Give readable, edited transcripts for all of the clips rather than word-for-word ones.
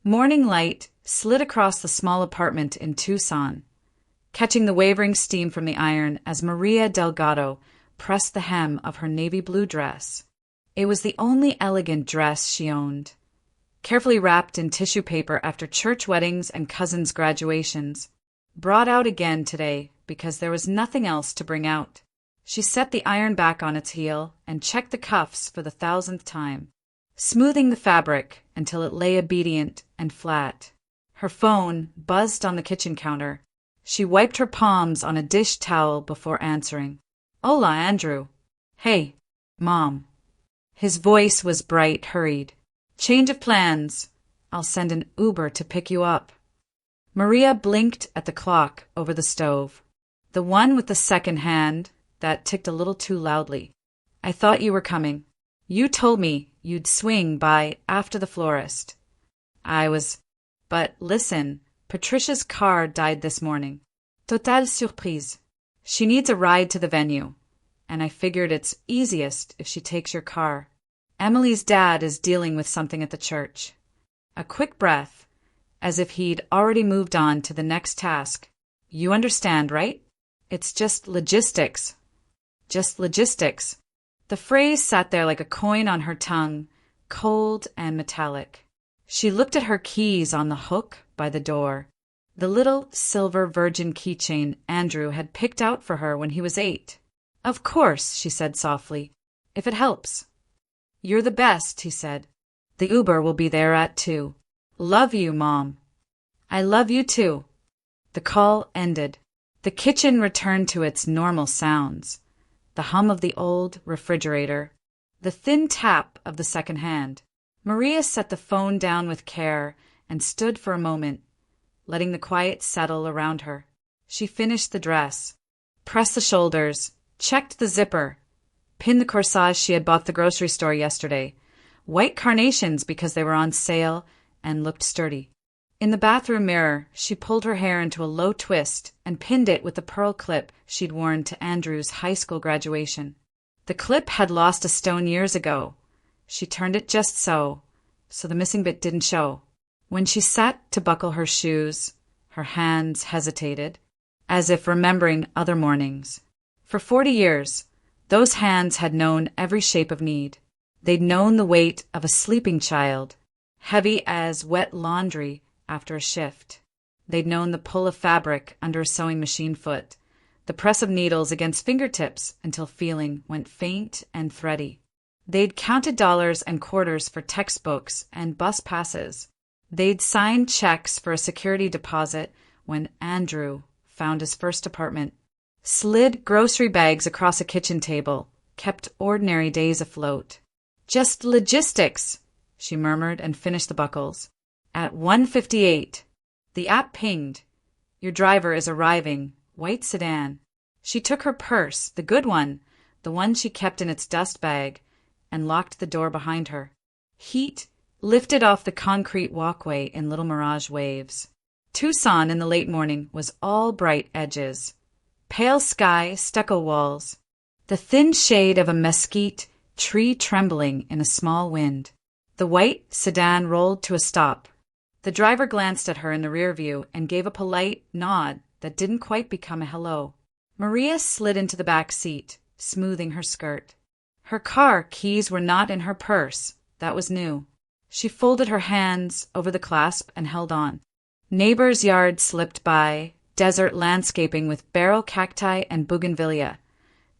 Morning light slid across the small apartment in Tucson, catching the wavering steam from the iron as Maria Delgado pressed the hem of her navy blue dress. It was the only elegant dress she owned, carefully wrapped in tissue paper after church weddings and cousins' graduations, brought out again today because there was nothing else to bring out. She set the iron back on its heel and checked the cuffs for the 1,000th time, smoothing the fabric until it lay obedient and flat. Her phone buzzed on the kitchen counter. She wiped her palms on a dish towel before answering. "Hola, Andrew." "Hey, Mom." His voice was bright, hurried. "Change of plans. I'll send an Uber to pick you up." Maria blinked at the clock over the stove, the one with the second hand that ticked a little too loudly. "I thought you were coming. You told me you'd swing by after the florist." But listen, Patricia's car died this morning. Total surprise. She needs a ride to the venue, and I figured it's easiest if she takes your car. Emily's dad is dealing with something at the church." A quick breath, as if he'd already moved on to the next task. "You understand, right? It's just logistics." Just logistics. The phrase sat there like a coin on her tongue, cold and metallic. She looked at her keys on the hook by the door, the little silver virgin keychain Andrew had picked out for her when he was 8. "Of course," she said softly, "if it helps." "You're the best," he said. "The Uber will be there at 2. Love you, Mom." "I love you too." The call ended. The kitchen returned to its normal sounds. The hum of the old refrigerator, the thin tap of the second hand. Maria set the phone down with care and stood for a moment, letting the quiet settle around her. She finished the dress, pressed the shoulders, checked the zipper, pinned the corsage she had bought at the grocery store yesterday, white carnations because they were on sale and looked sturdy. In the bathroom mirror, she pulled her hair into a low twist and pinned it with the pearl clip she'd worn to Andrew's high school graduation. The clip had lost a stone years ago. She turned it just so the missing bit didn't show. When she sat to buckle her shoes, her hands hesitated, as if remembering other mornings. For 40 years, those hands had known every shape of need. They'd known the weight of a sleeping child, heavy as wet laundry after a shift. They'd known the pull of fabric under a sewing machine foot, the press of needles against fingertips until feeling went faint and thready. They'd counted dollars and quarters for textbooks and bus passes. They'd signed checks for a security deposit when Andrew found his first apartment, slid grocery bags across a kitchen table, kept ordinary days afloat. "Just logistics," she murmured and finished the buckles. At 1:58, the app pinged. "Your driver is arriving. White sedan." She took her purse, the good one, the one she kept in its dust bag, and locked the door behind her. Heat lifted off the concrete walkway in little mirage waves. Tucson in the late morning was all bright edges. Pale sky, stucco walls, the thin shade of a mesquite tree trembling in a small wind. The white sedan rolled to a stop. The driver glanced at her in the rear view and gave a polite nod that didn't quite become a hello. Maria slid into the back seat, smoothing her skirt. Her car keys were not in her purse. That was new. She folded her hands over the clasp and held on. Neighbor's yard slipped by, desert landscaping with barrel cacti and bougainvillea,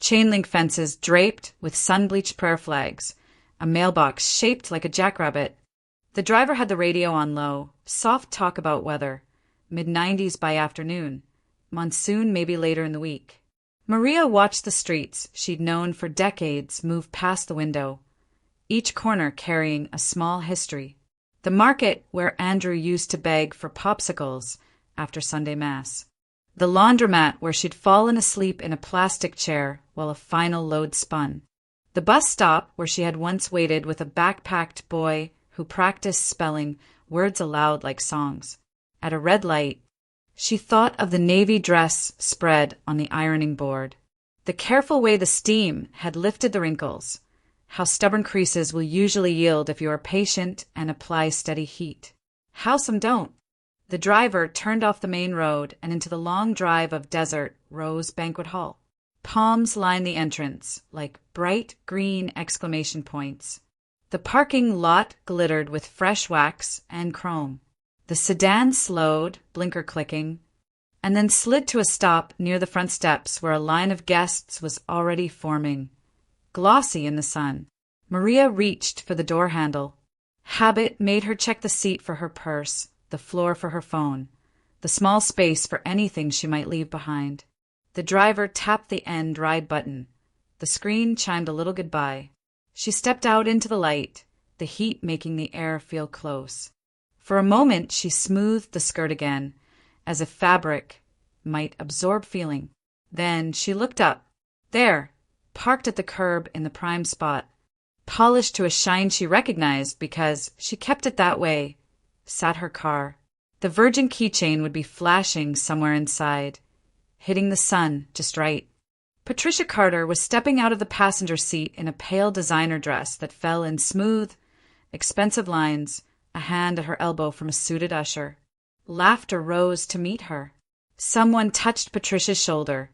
chain-link fences draped with sun-bleached prayer flags, a mailbox shaped like a jackrabbit. The driver had the radio on low, soft talk about weather, mid-90s by afternoon, monsoon maybe later in the week. Maria watched the streets she'd known for decades move past the window, each corner carrying a small history. The market where Andrew used to beg for popsicles after Sunday Mass. The laundromat where she'd fallen asleep in a plastic chair while a final load spun. The bus stop where she had once waited with a backpacked boy who practiced spelling words aloud like songs. At a red light, she thought of the navy dress spread on the ironing board, the careful way the steam had lifted the wrinkles, how stubborn creases will usually yield if you are patient and apply steady heat. Howsome don't. The driver turned off the main road and into the long drive of desert Rose Banquet Hall. Palms lined the entrance, like bright green exclamation points. The parking lot glittered with fresh wax and chrome. The sedan slowed, blinker clicking, and then slid to a stop near the front steps where a line of guests was already forming. Glossy in the sun, Maria reached for the door handle. Habit made her check the seat for her purse, the floor for her phone, the small space for anything she might leave behind. The driver tapped the end ride button. The screen chimed a little goodbye. She stepped out into the light, the heat making the air feel close. For a moment she smoothed the skirt again, as if fabric might absorb feeling. Then she looked up. There, parked at the curb in the prime spot, polished to a shine she recognized because she kept it that way, sat her car. The Virgin keychain would be flashing somewhere inside, hitting the sun just right. Patricia Carter was stepping out of the passenger seat in a pale designer dress that fell in smooth, expensive lines, a hand at her elbow from a suited usher. Laughter rose to meet her. Someone touched Patricia's shoulder.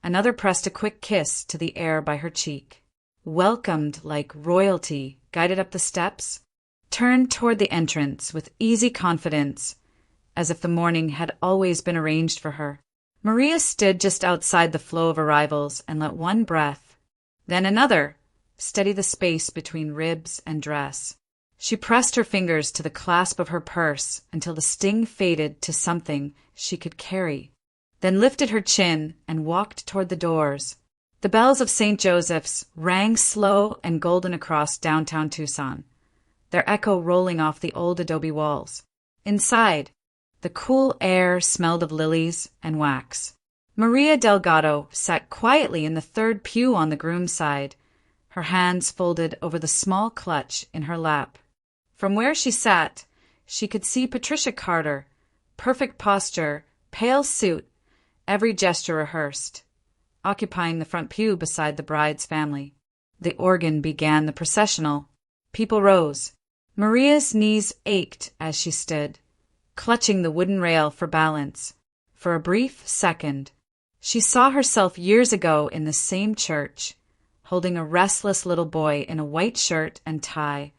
Another pressed a quick kiss to the air by her cheek. Welcomed like royalty, guided up the steps, turned toward the entrance with easy confidence, as if the morning had always been arranged for her. Maria stood just outside the flow of arrivals and let one breath, then another, steady the space between ribs and dress. She pressed her fingers to the clasp of her purse until the sting faded to something she could carry, then lifted her chin and walked toward the doors. The bells of St. Joseph's rang slow and golden across downtown Tucson, their echo rolling off the old adobe walls. Inside, the cool air smelled of lilies and wax. Maria Delgado sat quietly in the third pew on the groom's side, her hands folded over the small clutch in her lap. From where she sat, she could see Patricia Carter, perfect posture, pale suit, every gesture rehearsed, occupying the front pew beside the bride's family. The organ began the processional. People rose. Maria's knees ached as she stood, clutching the wooden rail for balance. For a brief second, she saw herself years ago in the same church, holding a restless little boy in a white shirt and tie,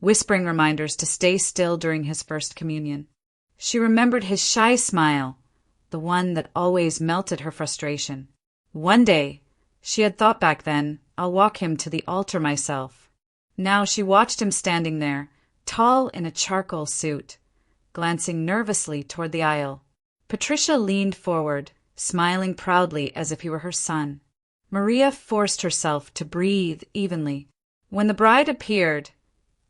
whispering reminders to stay still during his first communion. She remembered his shy smile, the one that always melted her frustration. One day, she had thought back then, I'll walk him to the altar myself. Now she watched him standing there, tall in a charcoal suit, glancing nervously toward the aisle. Patricia leaned forward, smiling proudly as if he were her son. Maria forced herself to breathe evenly. When the bride appeared,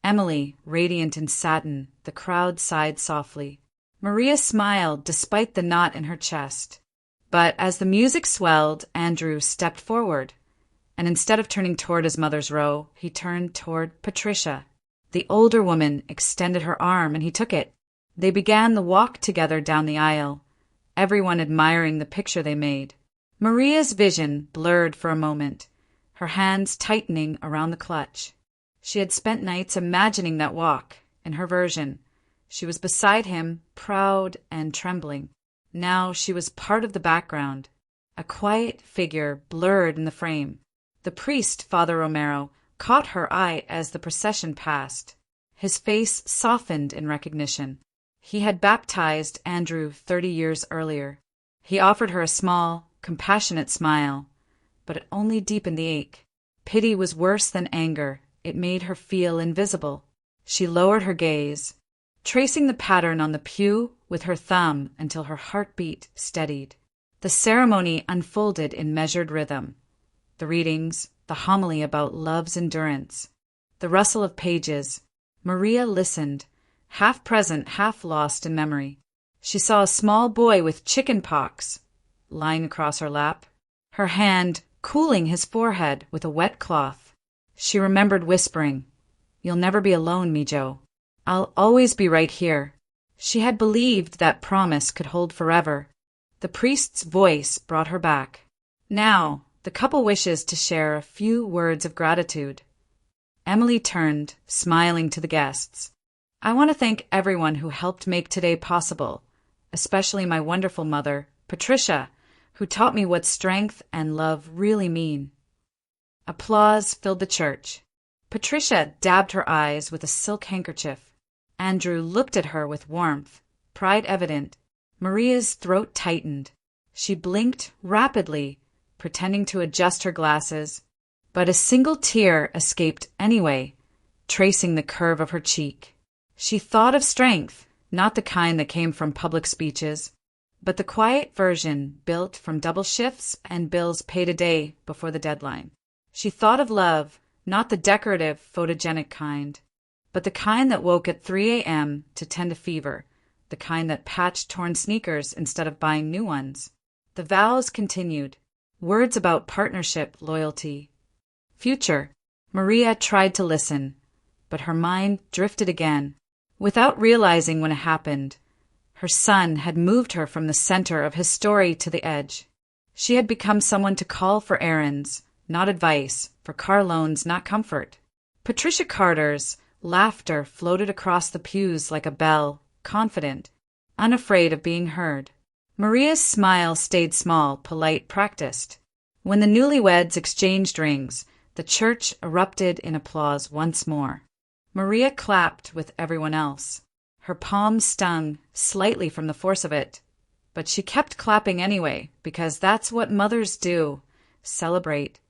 Emily, radiant in satin, the crowd sighed softly. Maria smiled despite the knot in her chest. But as the music swelled, Andrew stepped forward, and instead of turning toward his mother's row, he turned toward Patricia. The older woman extended her arm, and he took it. They began the walk together down the aisle, everyone admiring the picture they made. Maria's vision blurred for a moment, her hands tightening around the clutch. She had spent nights imagining that walk, in her version. She was beside him, proud and trembling. Now she was part of the background, a quiet figure blurred in the frame. The priest, Father Romero, caught her eye as the procession passed. His face softened in recognition. He had baptized Andrew 30 years earlier. He offered her a small, compassionate smile, but it only deepened the ache. Pity was worse than anger. It made her feel invisible. She lowered her gaze, tracing the pattern on the pew with her thumb until her heartbeat steadied. The ceremony unfolded in measured rhythm. The readings, the homily about love's endurance, the rustle of pages. Maria listened, half present, half lost in memory. She saw a small boy with chicken pox lying across her lap, her hand cooling his forehead with a wet cloth. She remembered whispering, "You'll never be alone, Mijo. I'll always be right here." She had believed that promise could hold forever. The priest's voice brought her back. Now, the couple wishes to share a few words of gratitude. Emily turned, smiling to the guests. I want to thank everyone who helped make today possible, especially my wonderful mother, Patricia, who taught me what strength and love really mean. Applause filled the church. Patricia dabbed her eyes with a silk handkerchief. Andrew looked at her with warmth, pride evident. Maria's throat tightened. She blinked rapidly, pretending to adjust her glasses, but a single tear escaped anyway, tracing the curve of her cheek. She thought of strength, not the kind that came from public speeches, but the quiet version built from double shifts and bills paid a day before the deadline. She thought of love, not the decorative, photogenic kind, but the kind that woke at 3 a.m. to tend a fever, the kind that patched torn sneakers instead of buying new ones. The vows continued, words about partnership, loyalty, future. Maria tried to listen, but her mind drifted again. Without realizing when it happened, her son had moved her from the center of his story to the edge. She had become someone to call for errands, not advice, for car loans, not comfort. Patricia Carter's laughter floated across the pews like a bell, confident, unafraid of being heard. Maria's smile stayed small, polite, practiced. When the newlyweds exchanged rings, the church erupted in applause once more. Maria clapped with everyone else. Her palms stung slightly from the force of it, but she kept clapping anyway, because that's what mothers do, celebrate,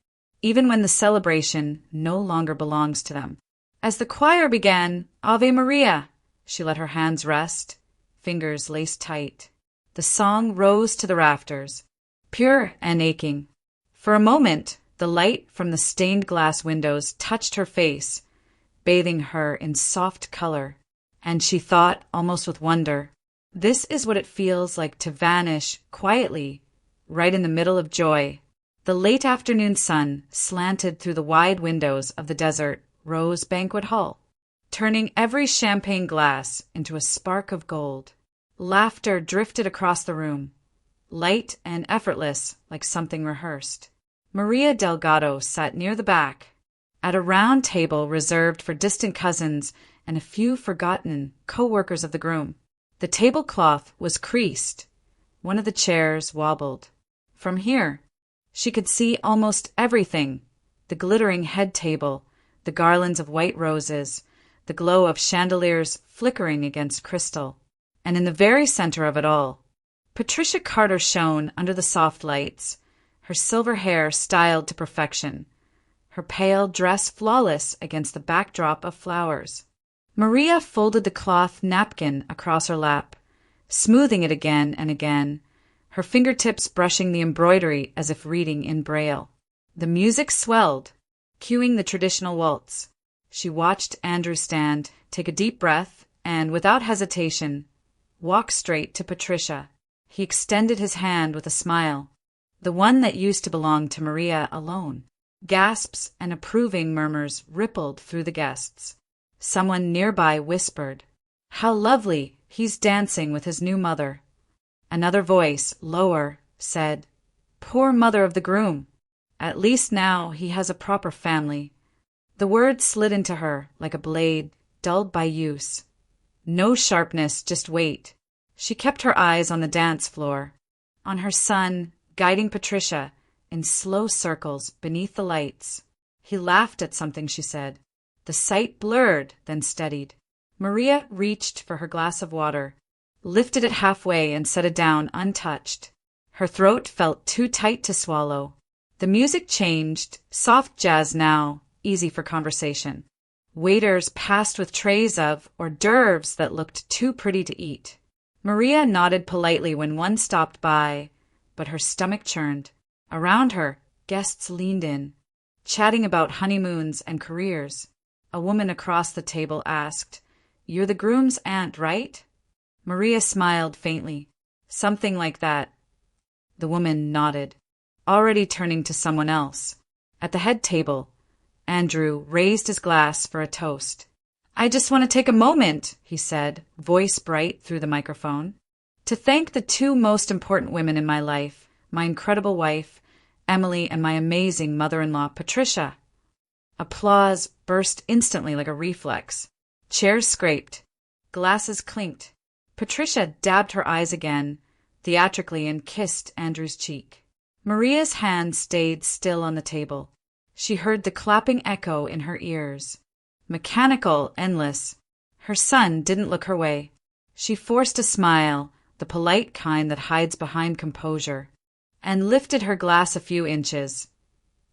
even when the celebration no longer belongs to them. As the choir began Ave Maria, she let her hands rest, fingers laced tight. The song rose to the rafters, pure and aching. For a moment, the light from the stained glass windows touched her face, bathing her in soft color, and she thought, almost with wonder, this is what it feels like to vanish quietly, right in the middle of joy. The late afternoon sun slanted through the wide windows of the desert rose banquet hall, turning every champagne glass into a spark of gold. Laughter drifted across the room, light and effortless like something rehearsed. Maria Delgado sat near the back, at a round table reserved for distant cousins and a few forgotten co-workers of the groom. The tablecloth was creased. One of the chairs wobbled. From here, she could see almost everything: the glittering head table, the garlands of white roses, the glow of chandeliers flickering against crystal. And in the very center of it all, Patricia Carter shone under the soft lights, her silver hair styled to perfection, her pale dress flawless against the backdrop of flowers. Maria folded the cloth napkin across her lap, smoothing it again and again, her fingertips brushing the embroidery as if reading in Braille. The music swelled, cueing the traditional waltz. She watched Andrew stand, take a deep breath, and, without hesitation, walk straight to Patricia. He extended his hand with a smile, the one that used to belong to Maria alone. Gasps and approving murmurs rippled through the guests. Someone nearby whispered, "How lovely, he's dancing with his new mother." Another voice, lower, said, "Poor mother of the groom. At least now he has a proper family." The words slid into her like a blade, dulled by use. No sharpness, just weight. She kept her eyes on the dance floor, on her son, guiding Patricia in slow circles beneath the lights. He laughed at something she said. The sight blurred, then steadied. Maria reached for her glass of water, lifted it halfway and set it down untouched. Her throat felt too tight to swallow. The music changed, soft jazz now, easy for conversation. Waiters passed with trays of hors d'oeuvres that looked too pretty to eat. Maria nodded politely when one stopped by, but her stomach churned. Around her, guests leaned in, chatting about honeymoons and careers. A woman across the table asked, "You're the groom's aunt, right?" Maria smiled faintly. "Something like that." The woman nodded, already turning to someone else. At the head table, Andrew raised his glass for a toast. "I just want to take a moment," he said, voice bright through the microphone, "to thank the two most important women in my life, my incredible wife, Emily, and my amazing mother-in-law, Patricia." Applause burst instantly like a reflex. Chairs scraped. Glasses clinked. Patricia dabbed her eyes again, theatrically, and kissed Andrew's cheek. Maria's hand stayed still on the table. She heard the clapping echo in her ears. Mechanical, endless. Her son didn't look her way. She forced a smile, the polite kind that hides behind composure, and lifted her glass a few inches,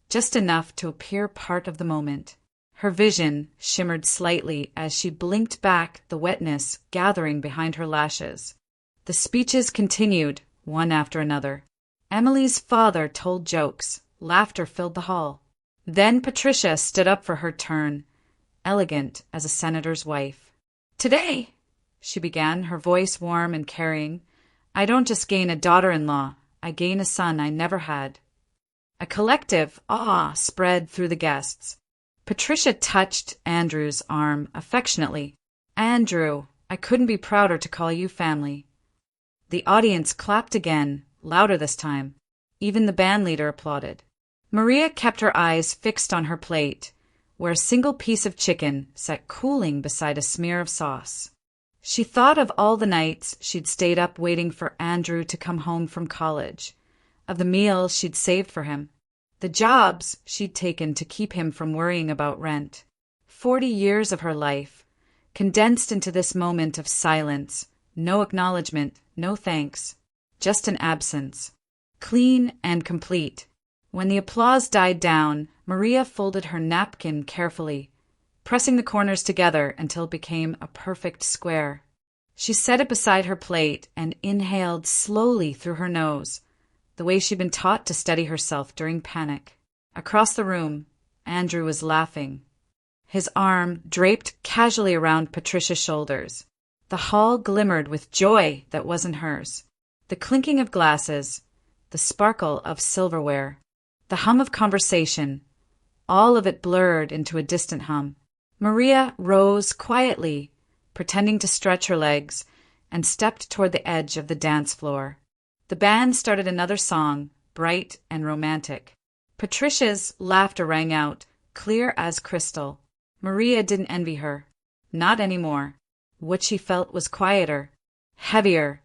just enough to appear part of the moment. Her vision shimmered slightly as she blinked back, the wetness gathering behind her lashes. The speeches continued, one after another. Emily's father told jokes. Laughter filled the hall. Then Patricia stood up for her turn, elegant as a senator's wife. "Today," she began, her voice warm and carrying, "I don't just gain a daughter-in-law, I gain a son I never had." A collective awe spread through the guests. Patricia touched Andrew's arm affectionately. "Andrew, I couldn't be prouder to call you family." The audience clapped again, louder this time. Even the bandleader applauded. Maria kept her eyes fixed on her plate, where a single piece of chicken sat cooling beside a smear of sauce. She thought of all the nights she'd stayed up waiting for Andrew to come home from college, of the meals she'd saved for him, the jobs she'd taken to keep him from worrying about rent. 40 years of her life, condensed into this moment of silence, no acknowledgement, no thanks, just an absence, clean and complete. When the applause died down, Maria folded her napkin carefully, pressing the corners together until it became a perfect square. She set it beside her plate and inhaled slowly through her nose, the way she'd been taught to steady herself during panic. Across the room, Andrew was laughing, his arm draped casually around Patricia's shoulders. The hall glimmered with joy that wasn't hers. The clinking of glasses, the sparkle of silverware, the hum of conversation, all of it blurred into a distant hum. Maria rose quietly, pretending to stretch her legs, and stepped toward the edge of the dance floor. The band started another song, bright and romantic. Patricia's laughter rang out, clear as crystal. Maria didn't envy her. Not anymore. What she felt was quieter, heavier,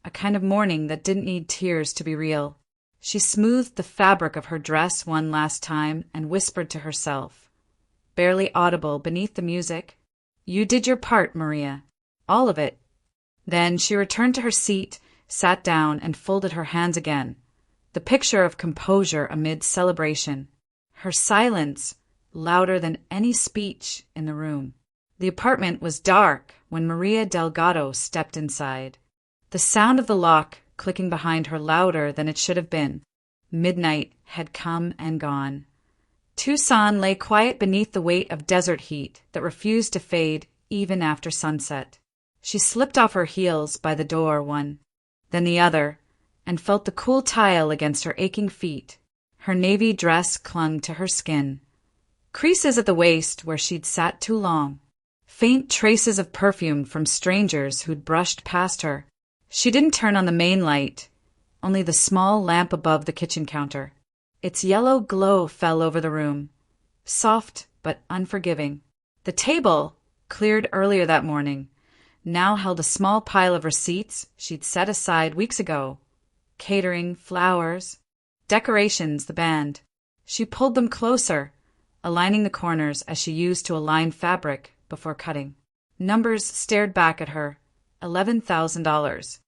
a kind of mourning that didn't need tears to be real. She smoothed the fabric of her dress one last time and whispered to herself, barely audible beneath the music, "You did your part, Maria. All of it." Then she returned to her seat, sat down, and folded her hands again, the picture of composure amid celebration. Her silence louder than any speech in the room. The apartment was dark when Maria Delgado stepped inside. The sound of the lock clicking behind her louder than it should have been. Midnight had come and gone. Tucson lay quiet beneath the weight of desert heat that refused to fade even after sunset. She slipped off her heels by the door one, then the other, and felt the cool tile against her aching feet. Her navy dress clung to her skin. Creases at the waist where she'd sat too long. Faint traces of perfume from strangers who'd brushed past her. She didn't turn on the main light, only the small lamp above the kitchen counter. Its yellow glow fell over the room, soft but unforgiving. The table, cleared earlier that morning, now held a small pile of receipts she'd set aside weeks ago. Catering, flowers, decorations, the band. She pulled them closer, aligning the corners as she used to align fabric before cutting. Numbers stared back at her. $11,000.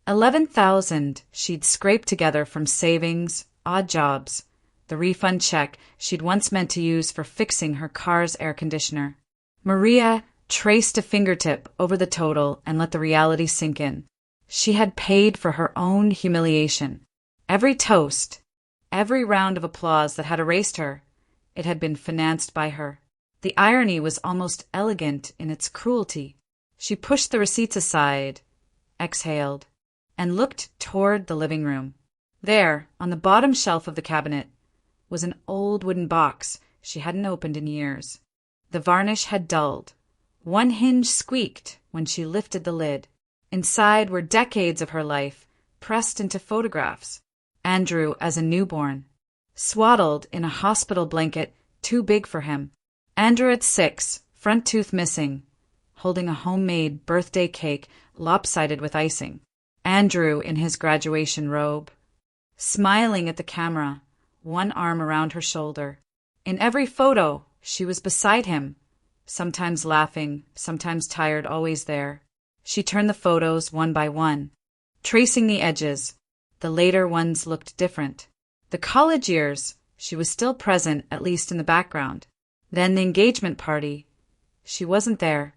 $11,000 she'd scraped together from savings, odd jobs, the refund check she'd once meant to use for fixing her car's air conditioner. Maria traced a fingertip over the total and let the reality sink in. She had paid for her own humiliation. Every toast, every round of applause that had erased her, it had been financed by her. The irony was almost elegant in its cruelty. She pushed the receipts aside, exhaled, and looked toward the living room. There, on the bottom shelf of the cabinet, was an old wooden box she hadn't opened in years. The varnish had dulled. One hinge squeaked when she lifted the lid. Inside were decades of her life, pressed into photographs. Andrew as a newborn, swaddled in a hospital blanket too big for him. Andrew at 6, front tooth missing, holding a homemade birthday cake lopsided with icing. Andrew in his graduation robe, smiling at the camera, one arm around her shoulder. In every photo, she was beside him, sometimes laughing, sometimes tired, always there. She turned the photos one by one, tracing the edges. The later ones looked different. The college years, she was still present, at least in the background. Then the engagement party. She wasn't there.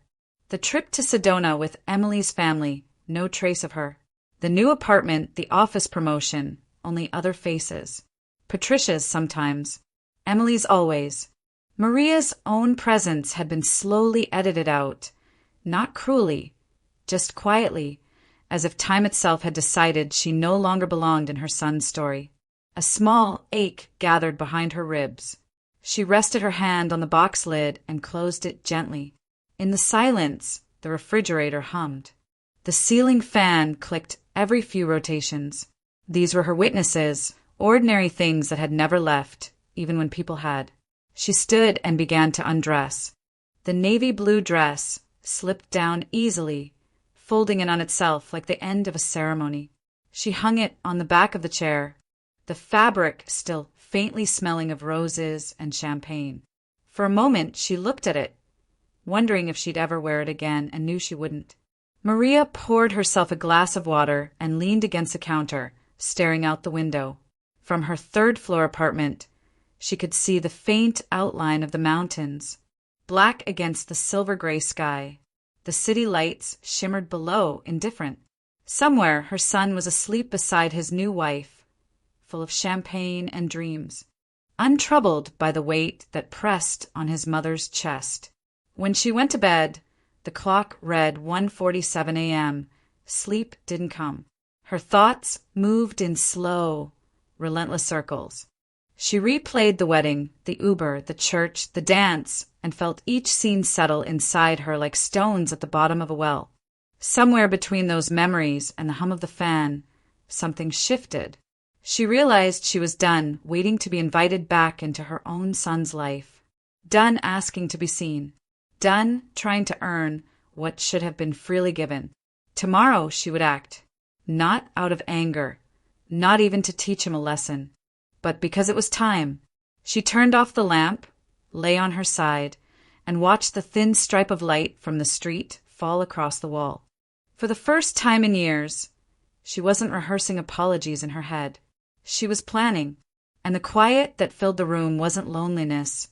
The trip to Sedona with Emily's family, no trace of her. The new apartment, the office promotion, only other faces. Patricia's sometimes. Emily's always. Maria's own presence had been slowly edited out, not cruelly, just quietly, as if time itself had decided she no longer belonged in her son's story. A small ache gathered behind her ribs. She rested her hand on the box lid and closed it gently. In the silence, the refrigerator hummed. The ceiling fan clicked every few rotations. These were her witnesses, ordinary things that had never left, even when people had. She stood and began to undress. The navy blue dress slipped down easily, folding in on itself like the end of a ceremony. She hung it on the back of the chair, the fabric still faintly smelling of roses and champagne. For a moment she looked at it, wondering if she'd ever wear it again, and knew she wouldn't. Maria poured herself a glass of water and leaned against the counter, staring out the window. From her third-floor apartment, she could see the faint outline of the mountains, black against the silver-gray sky. The city lights shimmered below, indifferent. Somewhere her son was asleep beside his new wife, full of champagne and dreams, untroubled by the weight that pressed on his mother's chest. When she went to bed, the clock read 1:47 a.m. Sleep didn't come. Her thoughts moved in slow, relentless circles. She replayed the wedding, the Uber, the church, the dance, and felt each scene settle inside her like stones at the bottom of a well. Somewhere between those memories and the hum of the fan, something shifted. She realized she was done waiting to be invited back into her own son's life. Done asking to be seen. Done trying to earn what should have been freely given. Tomorrow she would act, not out of anger, not even to teach him a lesson, but because it was time. She turned off the lamp, lay on her side, and watched the thin stripe of light from the street fall across the wall. For the first time in years, she wasn't rehearsing apologies in her head. She was planning, and the quiet that filled the room wasn't loneliness.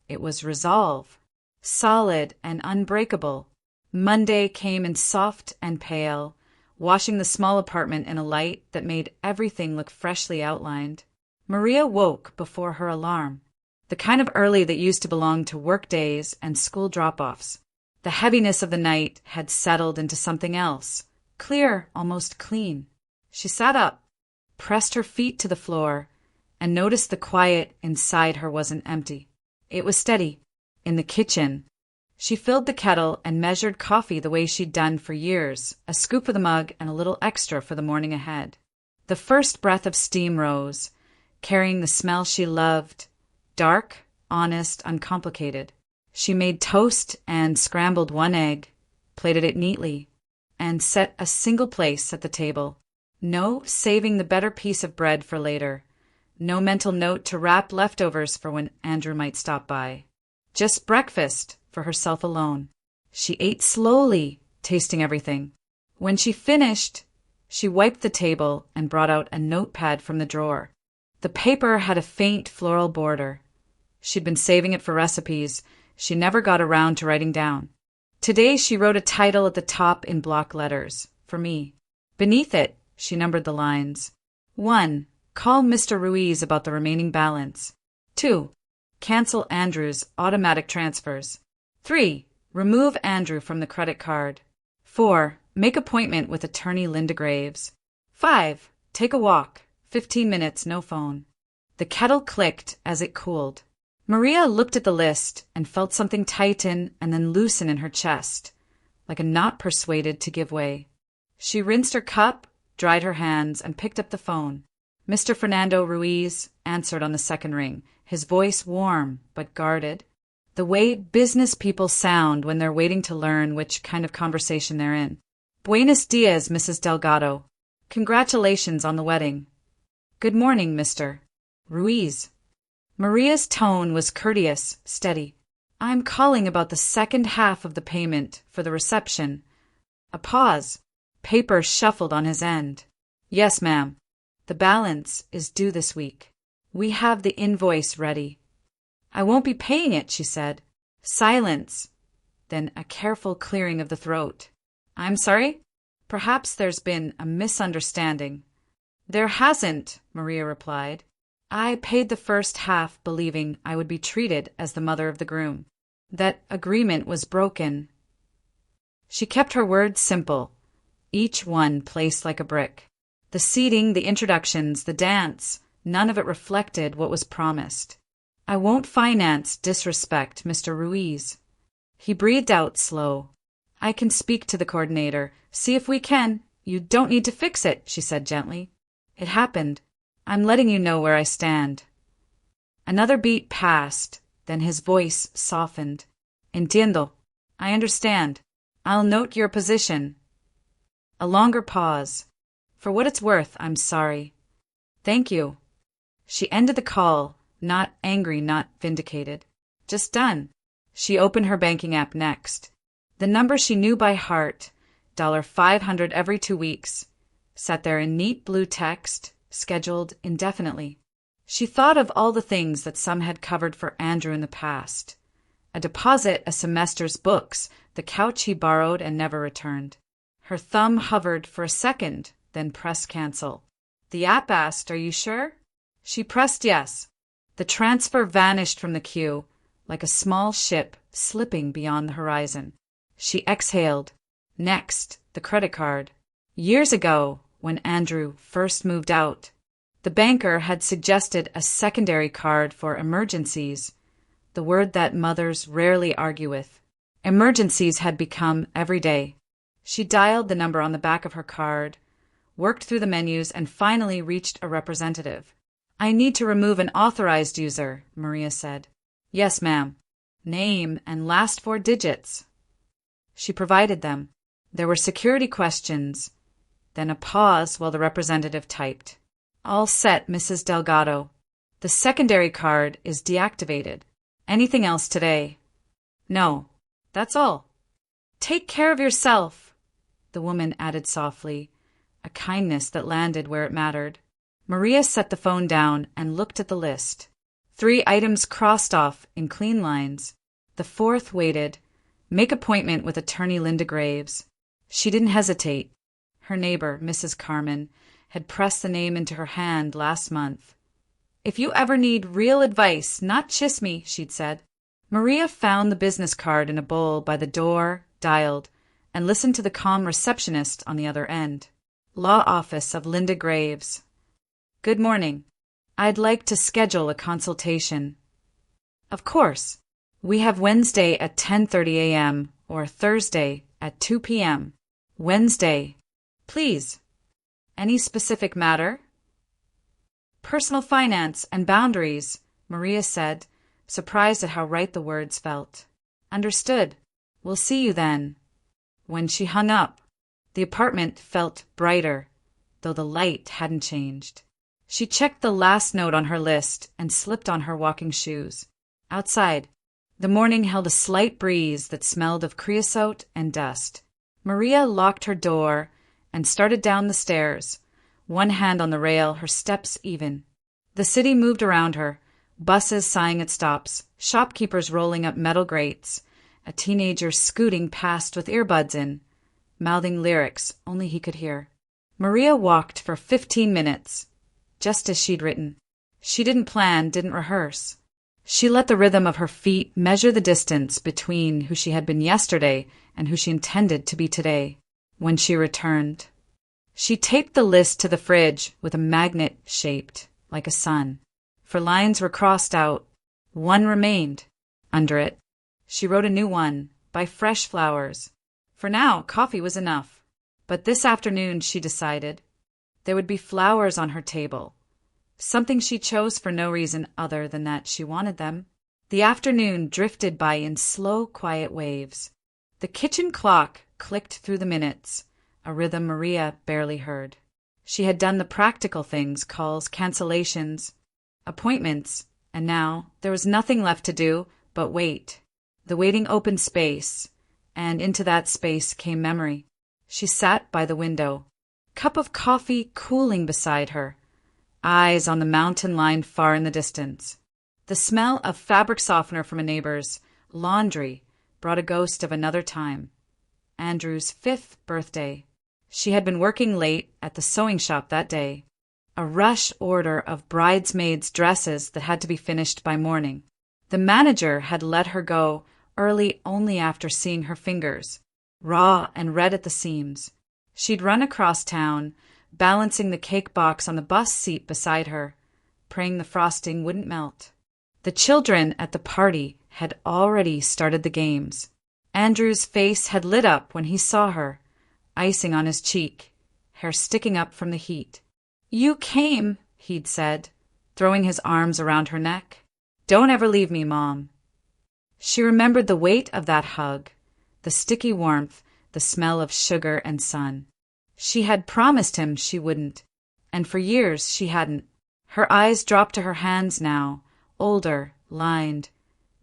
It was resolve, solid and unbreakable. Monday came in soft and pale, washing the small apartment in a light that made everything look freshly outlined. Maria woke before her alarm, the kind of early that used to belong to work days and school drop-offs. The heaviness of the night had settled into something else, clear, almost clean. She sat up, pressed her feet to the floor, and noticed the quiet inside her wasn't empty. It was steady. In the kitchen, she filled the kettle and measured coffee the way she'd done for years, a scoop for the mug and a little extra for the morning ahead. The first breath of steam rose, carrying the smell she loved, dark, honest, uncomplicated. She made toast and scrambled one egg, plated it neatly, and set a single place at the table. No saving the better piece of bread for later. No mental note to wrap leftovers for when Andrew might stop by. Just breakfast for herself alone. She ate slowly, tasting everything. When she finished, she wiped the table and brought out a notepad from the drawer. The paper had a faint floral border. She'd been saving it for recipes she never got around to writing down. Today she wrote a title at the top in block letters, for me. Beneath it, she numbered the lines. 1. Call Mr. Ruiz about the remaining balance. 2. Cancel Andrew's automatic transfers. 3. Remove Andrew from the credit card. 4. Make appointment with attorney Linda Graves. 5. Take a walk. 15 minutes, no phone. The kettle clicked as it cooled. Maria looked at the list and felt something tighten and then loosen in her chest, like a knot persuaded to give way. She rinsed her cup, dried her hands, and picked up the phone. Mr. Fernando Ruiz answered on the second ring, his voice warm but guarded. the way business people sound when they're waiting to learn which kind of conversation they're in. Buenos dias, Mrs. Delgado. Congratulations on the wedding. Good morning, Mr. Ruiz. Maria's tone was courteous, steady. I'm calling about the second half of the payment for the reception. A pause. Paper shuffled on his end. Yes, ma'am. The balance is due this week. We have the invoice ready. I won't be paying it, she said. Silence. Then a careful clearing of the throat. I'm sorry? Perhaps there's been a misunderstanding. There hasn't, Maria replied. I paid the first half believing I would be treated as the mother of the groom. That agreement was broken. She kept her words simple, each one placed like a brick. The seating, the introductions, the dance, none of it reflected what was promised. I won't finance disrespect, Mr. Ruiz. He breathed out slow. I can speak to the coordinator, see if we can. You don't need to fix it, she said gently. It happened. I'm letting you know where I stand. Another beat passed, then his voice softened. Entiendo. I understand. I'll note your position. A longer pause. For what it's worth, I'm sorry. Thank you. She ended the call, not angry, not vindicated. Just done. She opened her banking app next. The number she knew by heart, $500 every 2 weeks, sat there in neat blue text, scheduled indefinitely. She thought of all the things that some had covered for Andrew in the past. A deposit, a semester's books, the couch he borrowed and never returned. Her thumb hovered for a second, then pressed cancel. The app asked, "Are you sure?" She pressed yes. The transfer vanished from the queue, like a small ship slipping beyond the horizon. She exhaled. Next, the credit card. Years ago, when Andrew first moved out, the banker had suggested a secondary card for emergencies, the word that mothers rarely argue with. Emergencies had become every day. She dialed the number on the back of her card, worked through the menus, and finally reached a representative. I need to remove an authorized user, Maria said. Yes, ma'am. Name and last 4 digits. She provided them. There were security questions, then a pause while the representative typed. All set, Mrs. Delgado. The secondary card is deactivated. Anything else today? No, that's all. Take care of yourself, the woman added softly, a kindness that landed where it mattered. Maria set the phone down and looked at the list. 3 items crossed off in clean lines. The 4th waited. Make appointment with attorney Linda Graves. She didn't hesitate. Her neighbor, Mrs. Carmen, had pressed the name into her hand last month. If you ever need real advice, not chisme, she'd said. Maria found the business card in a bowl by the door, dialed, and listened to the calm receptionist on the other end. Law office of Linda Graves. Good morning. I'd like to schedule a consultation. Of course. We have Wednesday at 10:30 a.m. or Thursday at 2 p.m. Wednesday. Please. Any specific matter? Personal finance and boundaries, Maria said, surprised at how right the words felt. Understood. We'll see you then. When she hung up, the apartment felt brighter, though the light hadn't changed. She checked the last note on her list and slipped on her walking shoes. Outside, the morning held a slight breeze that smelled of creosote and dust. Maria locked her door and started down the stairs, one hand on the rail, her steps even. The city moved around her, buses sighing at stops, shopkeepers rolling up metal grates, a teenager scooting past with earbuds in, mouthing lyrics only he could hear. Maria walked for 15 minutes, just as she'd written. She didn't plan, didn't rehearse. She let the rhythm of her feet measure the distance between who she had been yesterday and who she intended to be today. When she returned, she taped the list to the fridge with a magnet shaped like a sun. 4 lines were crossed out. 1 remained. Under it, she wrote a new one, by fresh flowers. For now, coffee was enough. But this afternoon, she decided, there would be flowers on her table. Something she chose for no reason other than that she wanted them. The afternoon drifted by in slow, quiet waves. The kitchen clock clicked through the minutes, a rhythm Maria barely heard. She had done the practical things, calls, cancellations, appointments, and now there was nothing left to do but wait. The waiting opened space, and into that space came memory. She sat by the window, cup of coffee cooling beside her, eyes on the mountain line far in the distance. The smell of fabric softener from a neighbor's laundry brought a ghost of another time. Andrew's 5th birthday. She had been working late at the sewing shop that day. A rush order of bridesmaids' dresses that had to be finished by morning. The manager had let her go early only after seeing her fingers, raw and red at the seams. She'd run across town, balancing the cake box on the bus seat beside her, praying the frosting wouldn't melt. The children at the party had already started the games. Andrew's face had lit up when he saw her, icing on his cheek, hair sticking up from the heat. "You came," he'd said, throwing his arms around her neck. "Don't ever leave me, Mom." She remembered the weight of that hug, the sticky warmth, the smell of sugar and sun. She had promised him she wouldn't, and for years she hadn't. Her eyes dropped to her hands now, older, lined,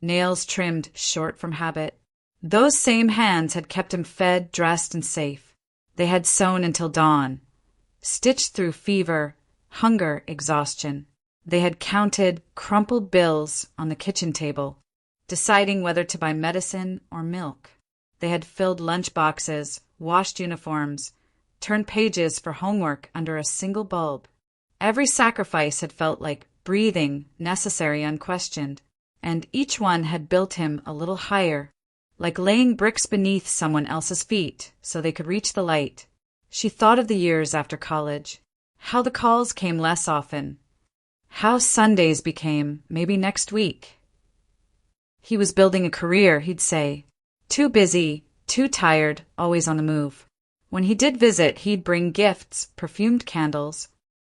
nails trimmed short from habit. Those same hands had kept him fed, dressed, and safe. They had sewn until dawn, stitched through fever, hunger, exhaustion. They had counted crumpled bills on the kitchen table, deciding whether to buy medicine or milk. They had filled lunch boxes, washed uniforms, turned pages for homework under a single bulb. Every sacrifice had felt like breathing, necessary, unquestioned, and each one had built him a little higher, like laying bricks beneath someone else's feet so they could reach the light. She thought of the years after college, how the calls came less often, how Sundays became maybe next week. He was building a career, he'd say. Too busy, too tired, always on the move. When he did visit, he'd bring gifts, perfumed candles,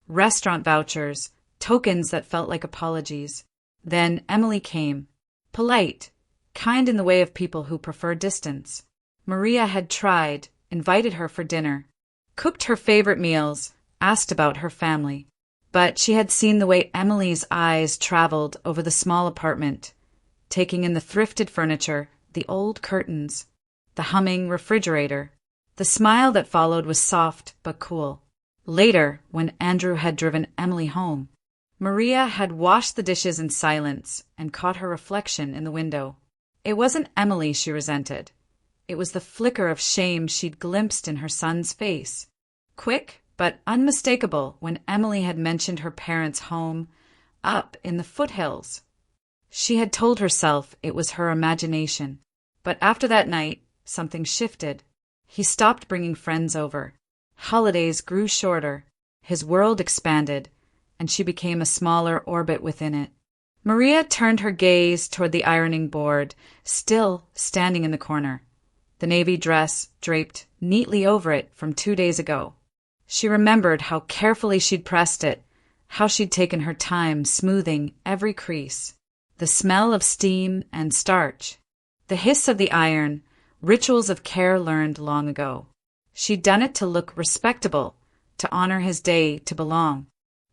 restaurant vouchers, tokens that felt like apologies. Then Emily came, polite, kind in the way of people who prefer distance. Maria had tried, invited her for dinner, cooked her favorite meals, asked about her family. But she had seen the way Emily's eyes traveled over the small apartment, taking in the thrifted furniture, the old curtains, the humming refrigerator. The smile that followed was soft but cool. Later, when Andrew had driven Emily home, Maria had washed the dishes in silence and caught her reflection in the window. It wasn't Emily she resented. It was the flicker of shame she'd glimpsed in her son's face. Quick but unmistakable when Emily had mentioned her parents' home up in the foothills. She had told herself it was her imagination. But after that night, something shifted. He stopped bringing friends over. Holidays grew shorter. His world expanded, and she became a smaller orbit within it. Maria turned her gaze toward the ironing board, still standing in the corner, the navy dress draped neatly over it from 2 days ago. She remembered how carefully she'd pressed it, how she'd taken her time smoothing every crease. The smell of steam and starch, the hiss of the iron, rituals of care learned long ago. She'd done it to look respectable, to honor his day, to belong.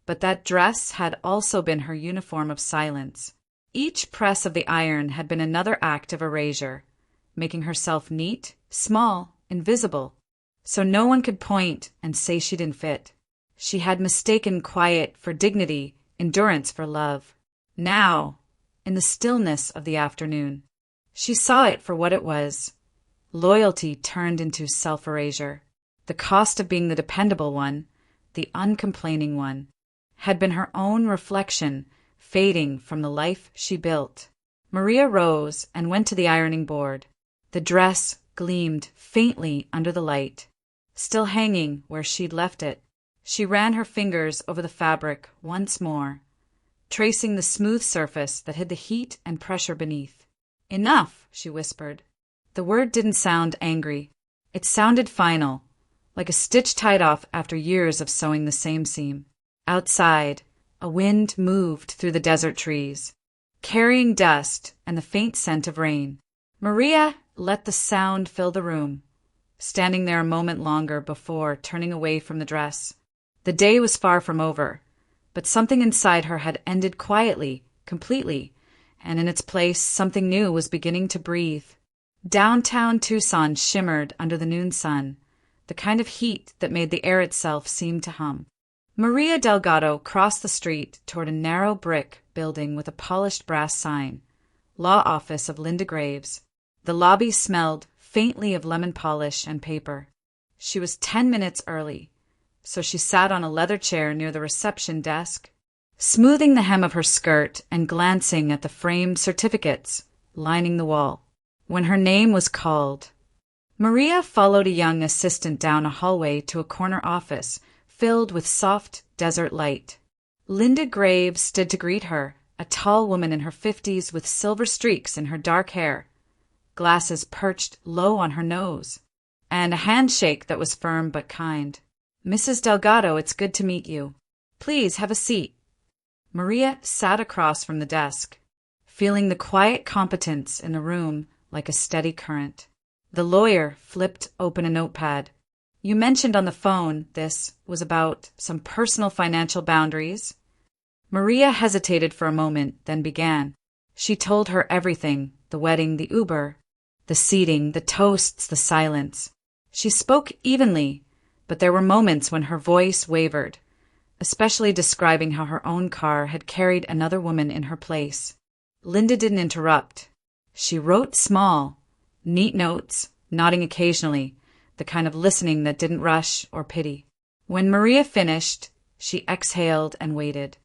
But that dress had also been her uniform of silence. Each press of the iron had been another act of erasure, making herself neat, small, invisible, so no one could point and say she didn't fit. She had mistaken quiet for dignity, endurance for love. Now, in the stillness of the afternoon, she saw it for what it was. Loyalty turned into self-erasure. The cost of being the dependable one, the uncomplaining one, had been her own reflection fading from the life she built. Maria rose and went to the ironing board. The dress gleamed faintly under the light, still hanging where she'd left it. She ran her fingers over the fabric once more, tracing the smooth surface that hid the heat and pressure beneath. "Enough," she whispered. The word didn't sound angry. It sounded final, like a stitch tied off after years of sewing the same seam. Outside, a wind moved through the desert trees. carrying dust and the faint scent of rain. Maria let the sound fill the room, standing there a moment longer before turning away from the dress. The day was far from over, but something inside her had ended quietly, completely, and in its place something new was beginning to breathe. Downtown Tucson shimmered under the noon sun, the kind of heat that made the air itself seem to hum. Maria Delgado crossed the street toward a narrow brick building with a polished brass sign, Law Office of Linda Graves. The lobby smelled faintly of lemon polish and paper. She was 10 minutes early, so she sat on a leather chair near the reception desk, smoothing the hem of her skirt and glancing at the framed certificates lining the wall. When her name was called, Maria followed a young assistant down a hallway to a corner office filled with soft desert light. Linda Graves stood to greet her, a tall woman in her 50s with silver streaks in her dark hair, glasses perched low on her nose, and a handshake that was firm but kind. "Mrs. Delgado, it's good to meet you. Please have a seat." Maria sat across from the desk, feeling the quiet competence in the room like a steady current. The lawyer flipped open a notepad. "You mentioned on the phone this was about some personal financial boundaries." Maria hesitated for a moment, then began. She told her everything, the wedding, the Uber, the seating, the toasts, the silence. She spoke evenly, but there were moments when her voice wavered, especially describing how her own car had carried another woman in her place. Linda didn't interrupt. She wrote small, neat notes, nodding occasionally, the kind of listening that didn't rush or pity. When Maria finished, she exhaled and waited.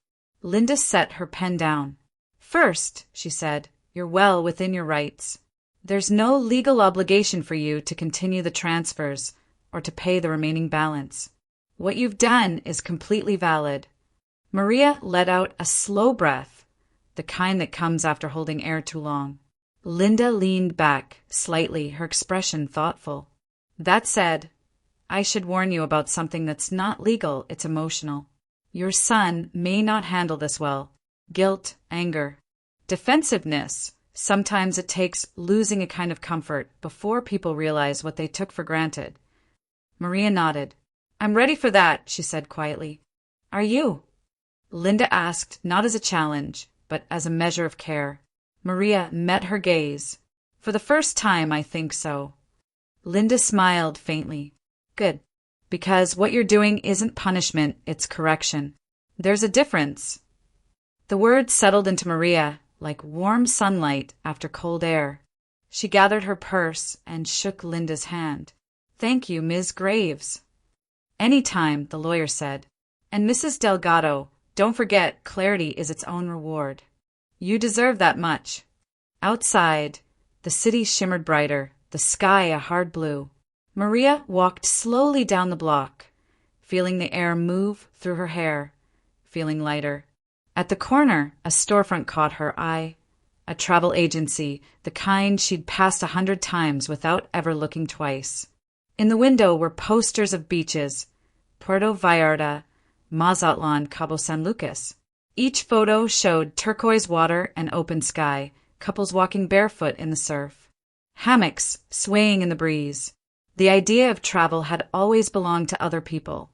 Linda set her pen down. "First," she said, "you're well within your rights. There's no legal obligation for you to continue the transfers or to pay the remaining balance. What you've done is completely valid." Maria let out a slow breath, the kind that comes after holding air too long. Linda leaned back slightly, her expression thoughtful. "That said, I should warn you about something that's not legal, it's emotional. Your son may not handle this well. Guilt, anger, defensiveness. Sometimes it takes losing a kind of comfort before people realize what they took for granted." Maria nodded. "I'm ready for that," she said quietly. "Are you?" Linda asked, not as a challenge, but as a measure of care. Maria met her gaze. "For the first time, I think so." Linda smiled faintly. "Good. Because what you're doing isn't punishment, it's correction. There's a difference." The words settled into Maria like warm sunlight after cold air. She gathered her purse and shook Linda's hand. "Thank you, Ms. Graves." "Any time," the lawyer said. "And Mrs. Delgado, don't forget clarity is its own reward. You deserve that much." Outside, the city shimmered brighter, the sky a hard blue. Maria walked slowly down the block, feeling the air move through her hair, feeling lighter. At the corner, a storefront caught her eye, a travel agency, the kind she'd passed 100 times without ever looking twice. In the window were posters of beaches, Puerto Vallarta, Mazatlan, Cabo San Lucas. Each photo showed turquoise water and open sky, couples walking barefoot in the surf, hammocks swaying in the breeze. The idea of travel had always belonged to other people.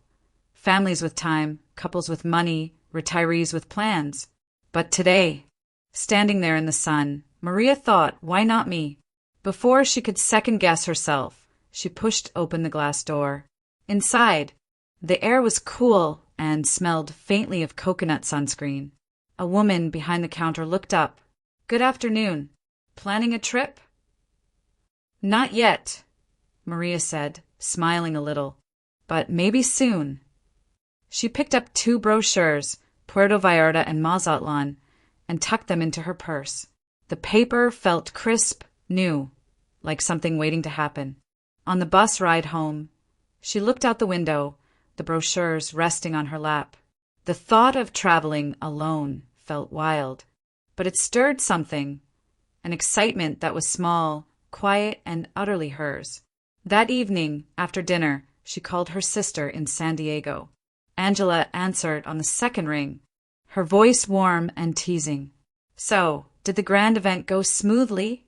Families with time, couples with money, retirees with plans. But today, standing there in the sun, Maria thought, why not me? Before she could second-guess herself, she pushed open the glass door. Inside, the air was cool and smelled faintly of coconut sunscreen. A woman behind the counter looked up. "Good afternoon. Planning a trip?" "Not yet," Maria said, smiling a little. "But maybe soon." She picked up 2 brochures, Puerto Vallarta and Mazatlan, and tucked them into her purse. The paper felt crisp, new, like something waiting to happen. On the bus ride home, she looked out the window, the brochures resting on her lap. The thought of traveling alone felt wild, but it stirred something, an excitement that was small, quiet, and utterly hers. That evening, after dinner, she called her sister in San Diego. Angela answered on the second ring, her voice warm and teasing. "So, Did the grand event go smoothly?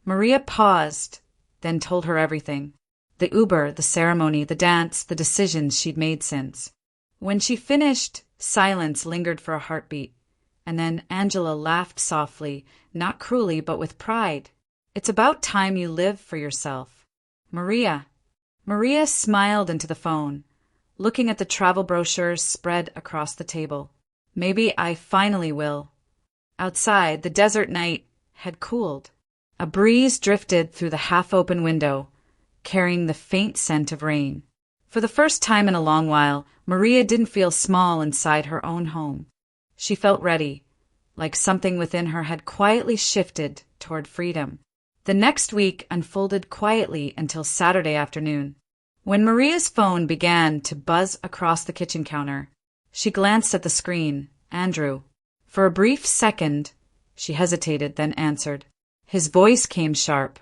Maria paused, then told her everything. The Uber, the ceremony, the dance, the decisions she'd made since. When she finished, silence lingered for a heartbeat, and then Angela laughed softly, not cruelly but with pride. It's about time you live for yourself. Maria. Maria smiled into the phone, looking at the travel brochures spread across the table. Maybe I finally will. Outside, the desert night had cooled. A breeze drifted through the half-open window, carrying the faint scent of rain. For the first time in a long while, Maria didn't feel small inside her own home. She felt ready, like something within her had quietly shifted toward freedom. The next week unfolded quietly until Saturday afternoon. When Maria's phone began to buzz across the kitchen counter, she glanced at the screen. Andrew. For a brief second, she hesitated, then answered. His voice came sharp,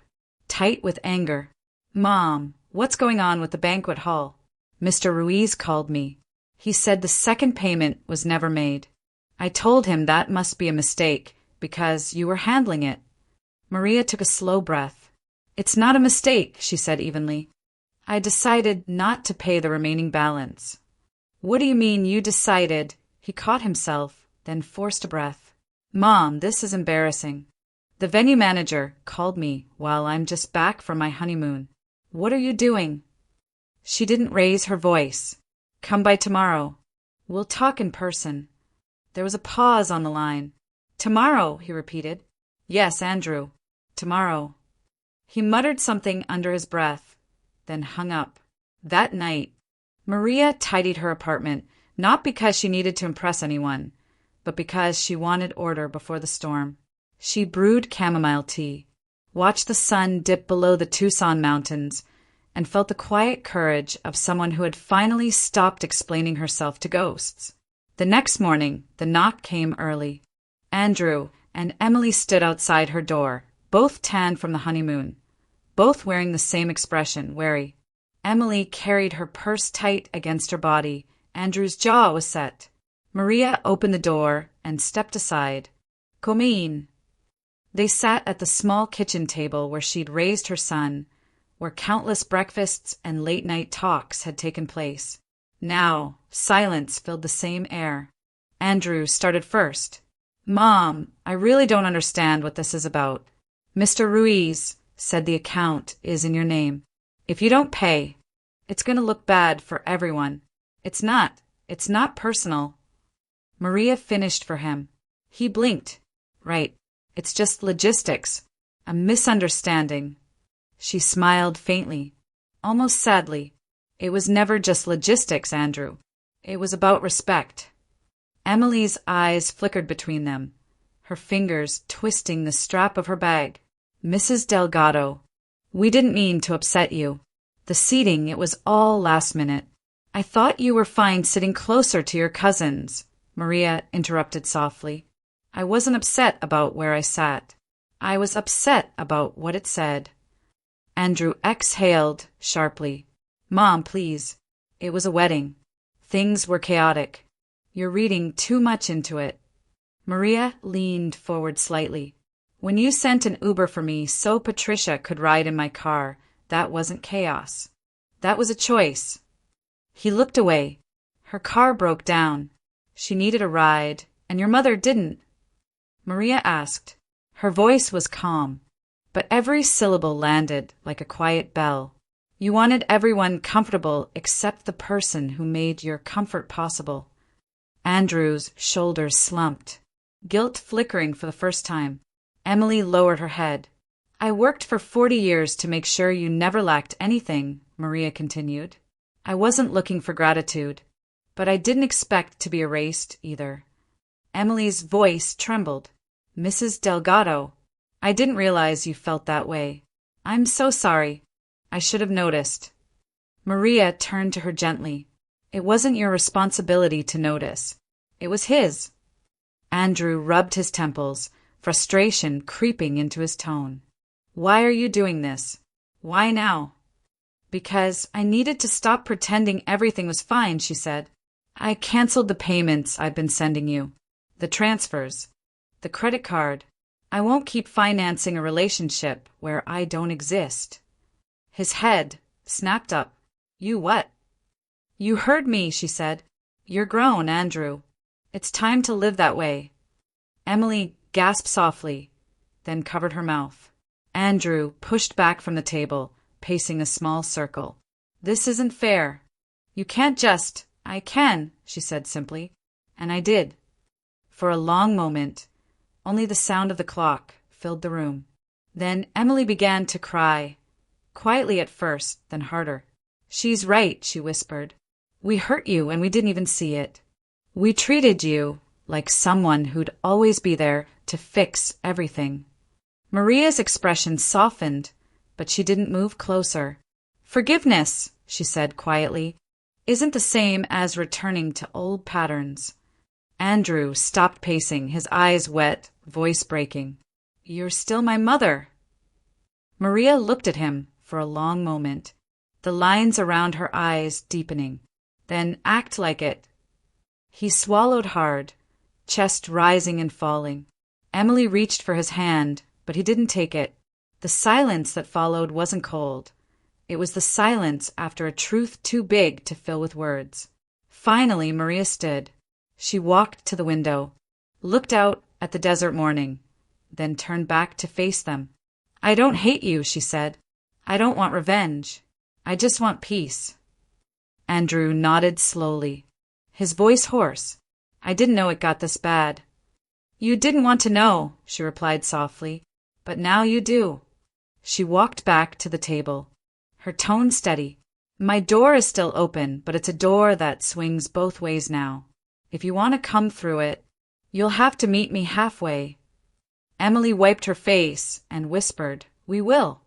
tight with anger. Mom, what's going on with the banquet hall? Mr. Ruiz called me. He said the second payment was never made. I told him that must be a mistake, because you were handling it. Maria took a slow breath. It's not a mistake, she said evenly. I decided not to pay the remaining balance. What do you mean you decided? He caught himself, then forced a breath. Mom, this is embarrassing. The venue manager called me while I'm just back from my honeymoon. What are you doing? She didn't raise her voice. Come by tomorrow. We'll talk in person. There was a pause on the line. Tomorrow, he repeated. Yes, Andrew. Tomorrow. He muttered something under his breath, then hung up. That night, Maria tidied her apartment, not because she needed to impress anyone, but because she wanted order before the storm. She brewed chamomile tea, watched the sun dip below the Tucson mountains, and felt the quiet courage of someone who had finally stopped explaining herself to ghosts. The next morning, the knock came early. Andrew and Emily stood outside her door, both tanned from the honeymoon, both wearing the same expression, wary. Emily carried her purse tight against her body. Andrew's jaw was set. Maria opened the door and stepped aside. Come in. They sat at the small kitchen table where she'd raised her son, where countless breakfasts and late-night talks had taken place. Now, silence filled the same air. Andrew started first. Mom, I really don't understand what this is about. Mr. Ruiz said the account is in your name. If you don't pay, it's going to look bad for everyone. It's not personal. Maria finished for him. He blinked. Right. It's just logistics. A misunderstanding. She smiled faintly, almost sadly. It was never just logistics, Andrew. It was about respect. Emily's eyes flickered between them, her fingers twisting the strap of her bag. Mrs. Delgado, we didn't mean to upset you. The seating, it was all last minute. I thought you were fine sitting closer to your cousins, Maria interrupted softly. I wasn't upset about where I sat. I was upset about what it said. Andrew exhaled sharply. Mom, please. It was a wedding. Things were chaotic. You're reading too much into it. Maria leaned forward slightly. When you sent an Uber for me so Patricia could ride in my car, that wasn't chaos. That was a choice. He looked away. Her car broke down. She needed a ride, and your mother didn't. Maria asked. Her voice was calm, but every syllable landed like a quiet bell. You wanted everyone comfortable except the person who made your comfort possible. Andrew's shoulders slumped, guilt flickering for the first time. Emily lowered her head. I worked for 40 years to make sure you never lacked anything, Maria continued. I wasn't looking for gratitude, but I didn't expect to be erased either. Emily's voice trembled. Mrs. Delgado, I didn't realize you felt that way. I'm so sorry. I should have noticed. Maria turned to her gently. It wasn't your responsibility to notice. It was his. Andrew rubbed his temples, frustration creeping into his tone. Why are you doing this? Why now? Because I needed to stop pretending everything was fine, she said. I canceled the payments I've been sending you. The transfers. The credit card. I won't keep financing a relationship where I don't exist. His head snapped up. You what? You heard me, she said. You're grown, Andrew. It's time to live that way. Emily gasped softly, then covered her mouth. Andrew pushed back from the table, pacing a small circle. This isn't fair. You can't just— I can, she said simply. And I did. For a long moment, only the sound of the clock filled the room. Then Emily began to cry, quietly at first, then harder. She's right, she whispered. We hurt you and we didn't even see it. We treated you like someone who'd always be there to fix everything. Maria's expression softened, but she didn't move closer. Forgiveness, she said quietly, isn't the same as returning to old patterns. Andrew stopped pacing, his eyes wet, voice breaking. You're still my mother. Maria looked at him for a long moment, the lines around her eyes deepening. Then act like it. He swallowed hard, chest rising and falling. Emily reached for his hand, but he didn't take it. The silence that followed wasn't cold. It was the silence after a truth too big to fill with words. Finally, Maria stood. She walked to the window, looked out at the desert morning, then turned back to face them. I don't hate you, she said. I don't want revenge. I just want peace. Andrew nodded slowly, his voice hoarse. I didn't know it got this bad. You didn't want to know, she replied softly, but now you do. She walked back to the table, her tone steady. My door is still open, but it's a door that swings both ways now. If you want to come through it, you'll have to meet me halfway. Emily wiped her face and whispered, We will.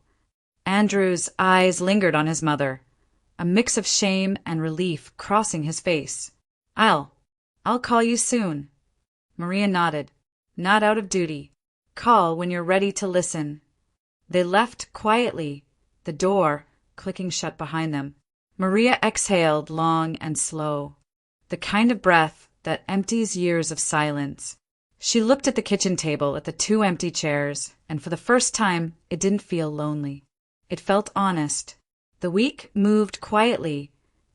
Andrew's eyes lingered on his mother, a mix of shame and relief crossing his face. I'll call you soon. Maria nodded. Not out of duty. Call when you're ready to listen. They left quietly, the door clicking shut behind them. Maria exhaled long and slow, the kind of breath that empties years of silence. She looked at the kitchen table, at the two empty chairs, and for the first time, it didn't feel lonely. It felt honest. The week moved quietly,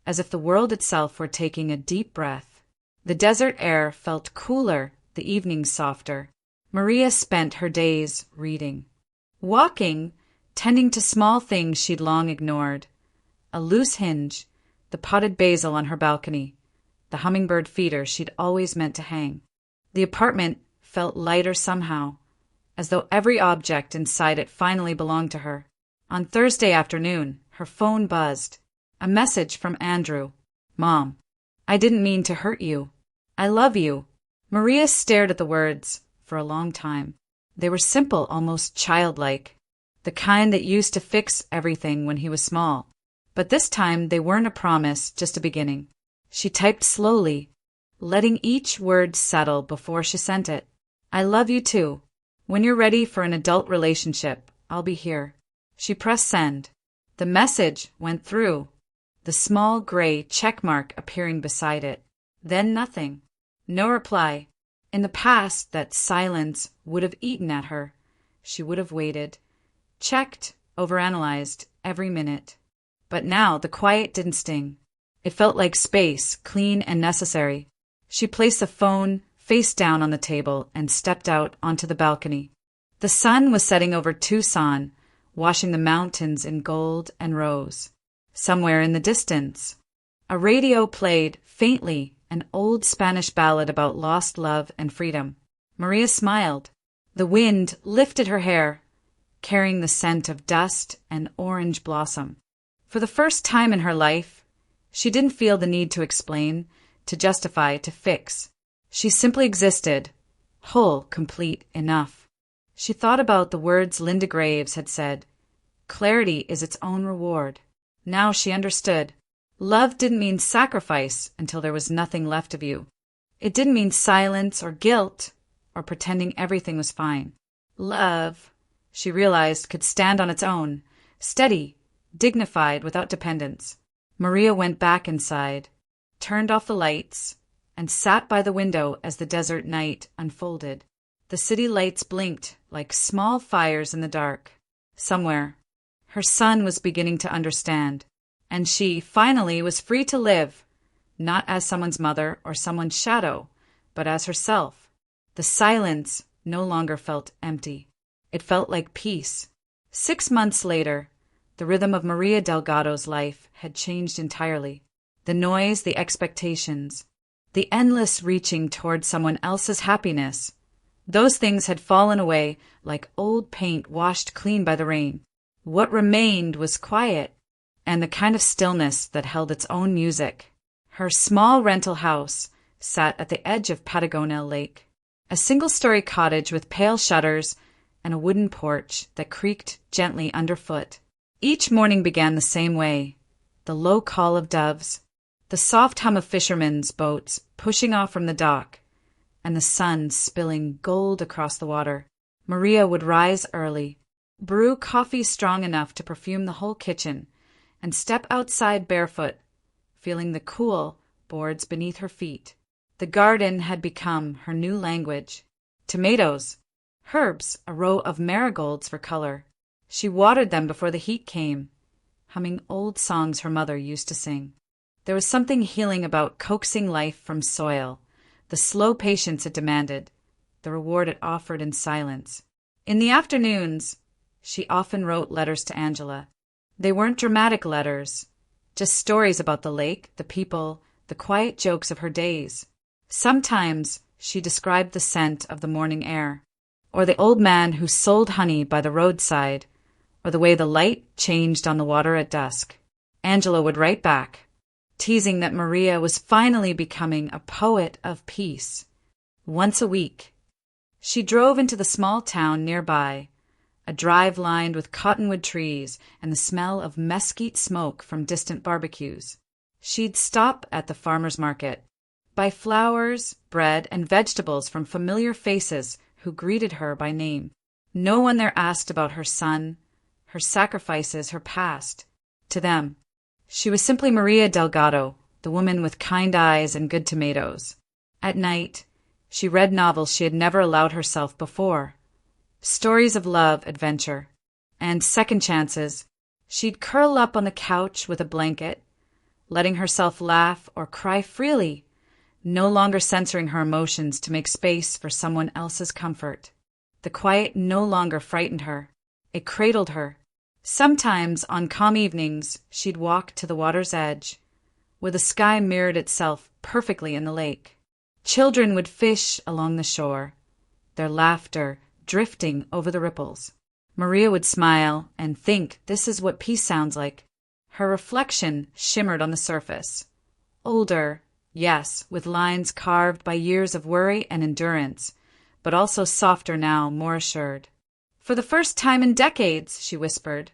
as if the world itself were taking a deep breath. The desert air felt cooler, the evenings softer. Maria spent her days reading, walking, tending to small things she'd long ignored. A loose hinge, the potted basil on her balcony, the hummingbird feeder she'd always meant to hang. The apartment felt lighter somehow, as though every object inside it finally belonged to her. On Thursday afternoon, her phone buzzed. A message from Andrew. Mom, I didn't mean to hurt you. I love you. Maria stared at the words for a long time. They were simple, almost childlike, the kind that used to fix everything when he was small. But this time they weren't a promise, just a beginning. She typed slowly, letting each word settle before she sent it. I love you too. When you're ready for an adult relationship, I'll be here. She pressed send. The message went through, the small gray check mark appearing beside it. Then nothing. No reply. In the past, that silence would have eaten at her. She would have waited, checked, overanalyzed every minute. But now the quiet didn't sting. It felt like space, clean and necessary. She placed the phone face down on the table and stepped out onto the balcony. The sun was setting over Tucson, washing the mountains in gold and rose. Somewhere in the distance, a radio played faintly an old Spanish ballad about lost love and freedom. Maria smiled. The wind lifted her hair, carrying the scent of dust and orange blossom. For the first time in her life, she didn't feel the need to explain, to justify, to fix. She simply existed, whole, complete, enough. She thought about the words Linda Graves had said. Clarity is its own reward. Now she understood. Love didn't mean sacrifice until there was nothing left of you. It didn't mean silence or guilt or pretending everything was fine. Love, she realized, could stand on its own, steady, dignified, without dependence. Maria went back inside, turned off the lights, and sat by the window as the desert night unfolded. The city lights blinked like small fires in the dark. Somewhere, her son was beginning to understand, and she, finally, was free to live, not as someone's mother or someone's shadow, but as herself. The silence no longer felt empty. It felt like peace. 6 months later, the rhythm of Maria Delgado's life had changed entirely. The noise, the expectations, the endless reaching toward someone else's happiness, those things had fallen away like old paint washed clean by the rain. What remained was quiet, and the kind of stillness that held its own music. Her small rental house sat at the edge of Patagonia Lake, a single-story cottage with pale shutters and a wooden porch that creaked gently underfoot. Each morning began the same way, the low call of doves, the soft hum of fishermen's boats pushing off from the dock, and the sun spilling gold across the water. Maria would rise early, brew coffee strong enough to perfume the whole kitchen, and step outside barefoot, feeling the cool boards beneath her feet. The garden had become her new language. Tomatoes, herbs, a row of marigolds for color. She watered them before the heat came, humming old songs her mother used to sing. There was something healing about coaxing life from soil, the slow patience it demanded, the reward it offered in silence. In the afternoons, she often wrote letters to Angela. They weren't dramatic letters, just stories about the lake, the people, the quiet jokes of her days. Sometimes she described the scent of the morning air, or the old man who sold honey by the roadside, or the way the light changed on the water at dusk. Angela would write back, teasing that Maria was finally becoming a poet of peace. Once a week, she drove into the small town nearby, a drive lined with cottonwood trees and the smell of mesquite smoke from distant barbecues. She'd stop at the farmer's market, buy flowers, bread, and vegetables from familiar faces who greeted her by name. No one there asked about her son, her sacrifices, her past. To them, she was simply Maria Delgado, the woman with kind eyes and good tomatoes. At night, she read novels she had never allowed herself before. Stories of love, adventure, and second chances. She'd curl up on the couch with a blanket, letting herself laugh or cry freely, no longer censoring her emotions to make space for someone else's comfort. The quiet no longer frightened her. It cradled her. Sometimes, on calm evenings, she'd walk to the water's edge, where the sky mirrored itself perfectly in the lake. Children would fish along the shore, their laughter drifting over the ripples. Maria would smile and think this is what peace sounds like. Her reflection shimmered on the surface. Older, yes, with lines carved by years of worry and endurance, but also softer now, more assured. For the first time in decades, she whispered,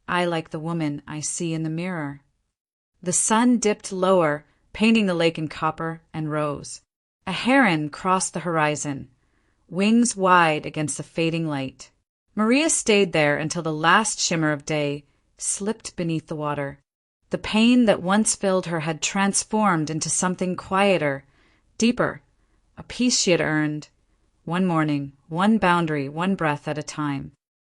I like the woman I see in the mirror. The sun dipped lower, painting the lake in copper and rose. A heron crossed the horizon, wings wide against the fading light. Maria stayed there until the last shimmer of day slipped beneath the water. The pain that once filled her had transformed into something quieter, deeper, a peace she had earned, one morning, one boundary, one breath at a time.